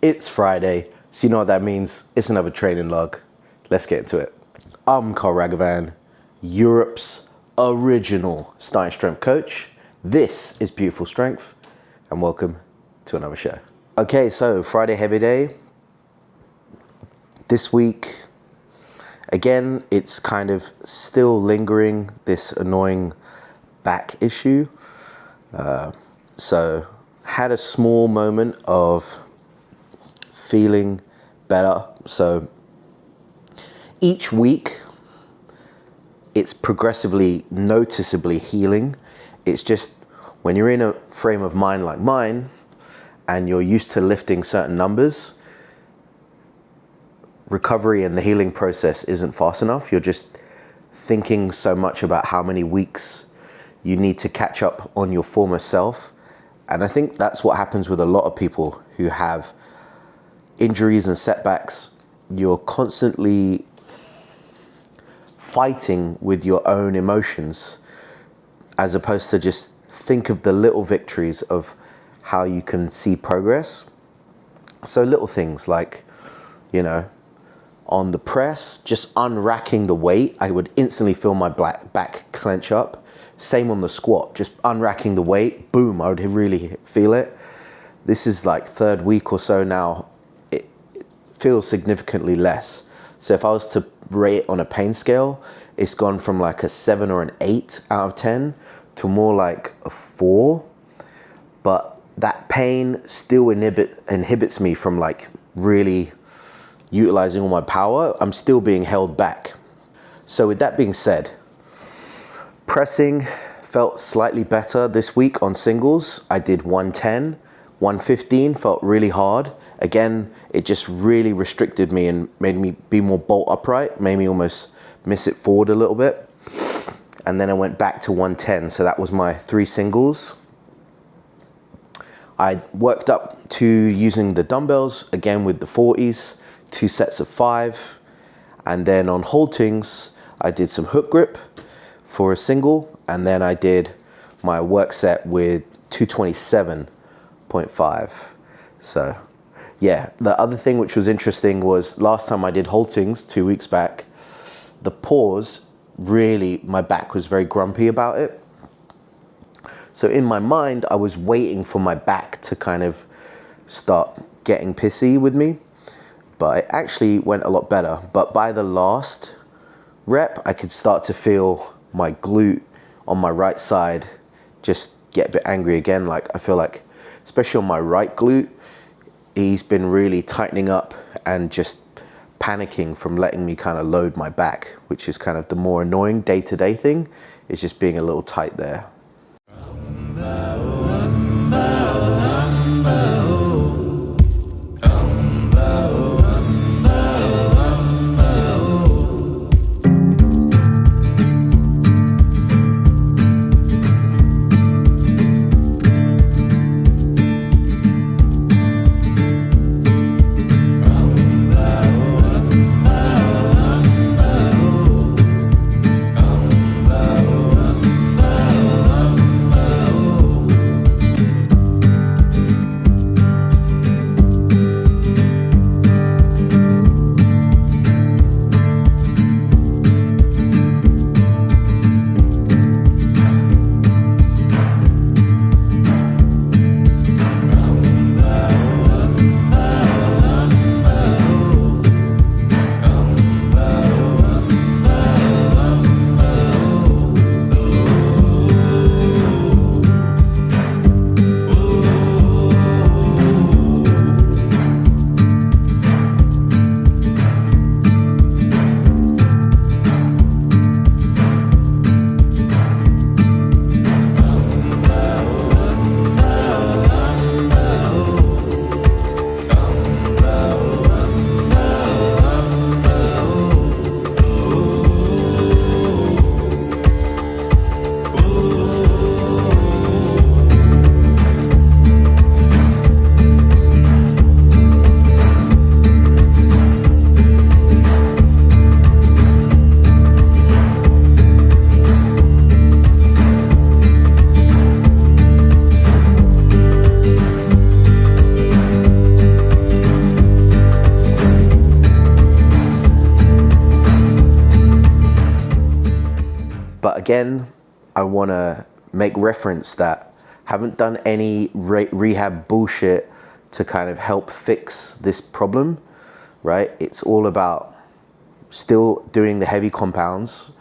It's Friday, so you know what that means. It's another training log. Let's get into it. I'm Carl Ragavan, Europe's original starting strength coach. This is Beautiful Strength, and welcome to another show. Okay, so Friday heavy day. This week, again, it's kind of still lingering, this annoying back issue. So had a small moment of feeling better. So each week it's progressively, noticeably healing. It's just when you're in a frame of mind like mine and you're used to lifting certain numbers, recovery and the healing process isn't fast enough. You're just thinking so much about how many weeks you need to catch up on your former self. And I think that's what happens with a lot of people who have injuries and setbacks. You're constantly fighting with your own emotions as opposed to just think of the little victories of how you can see progress. So little things like, you know, on the press, just unracking the weight, I would instantly feel my back clench up. Same on the squat, just unracking the weight, boom, I would really feel it. This is like third week or so now. It feels significantly less. So if I was to rate it on a pain scale, it's gone from like a 7 or an 8 out of 10 to more like a 4. But that pain still inhibits me from like really utilizing all my power. I'm still being held back. So with that being said, pressing felt slightly better this week on singles. I did 110, 115 felt really hard. Again, it just really restricted me and made me be more bolt upright, made me almost miss it forward a little bit. And then I went back to 110, so that was my 3 singles. I worked up to using the dumbbells, again with the 40s, 2 sets of 5. And then on haltings, I did some hook grip for a single, and then I did my work set with 227.5. So yeah, the other thing which was interesting was last time I did haltings 2 weeks back, the pause, really, my back was very grumpy about it. So in my mind, I was waiting for my back to kind of start getting pissy with me, but it actually went a lot better. But by the last rep, I could start to feel my glute on my right side just get a bit angry again. Like I feel like, especially on my right glute, he's been really tightening up and just panicking from letting me kind of load my back, which is kind of the more annoying day-to-day thing, is just being a little tight there. again, I want to make reference that haven't done any rehab bullshit to kind of help fix this problem, right? It's all about still doing the heavy compounds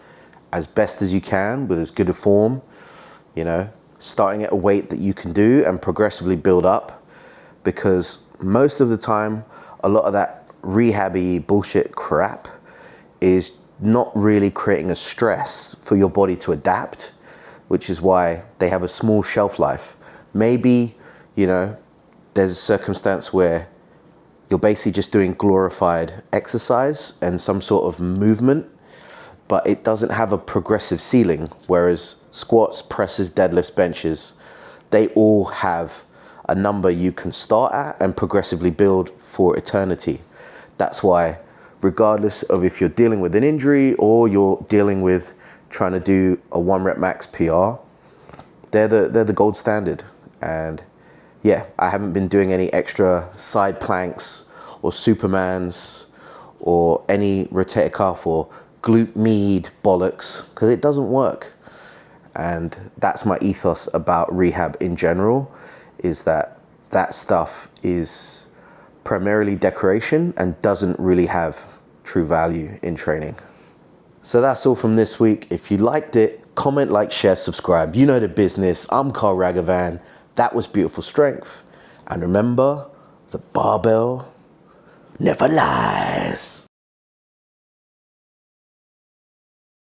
as best as you can with as good a form, you know, starting at a weight that you can do and progressively build up, because most of the time, a lot of that rehab-y bullshit crap is not really creating a stress for your body to adapt, which is why they have a small shelf life. Maybe, you know, there's a circumstance where you're basically just doing glorified exercise and some sort of movement, but it doesn't have a progressive ceiling, whereas squats, presses, deadlifts, benches, they all have a number you can start at and progressively build for eternity. That's why, regardless of if you're dealing with an injury or you're dealing with trying to do a 1 rep max PR, they're the gold standard. And yeah, I haven't been doing any extra side planks or Supermans or any rotator cuff or glute med bollocks, because it doesn't work. And that's my ethos about rehab in general, is that stuff is primarily decoration and doesn't really have true value in training. So that's all from this week. If you liked it, comment, like, share, subscribe. You know the business. I'm Carl Ragavan. That was Beautiful Strength. And remember, the barbell never lies.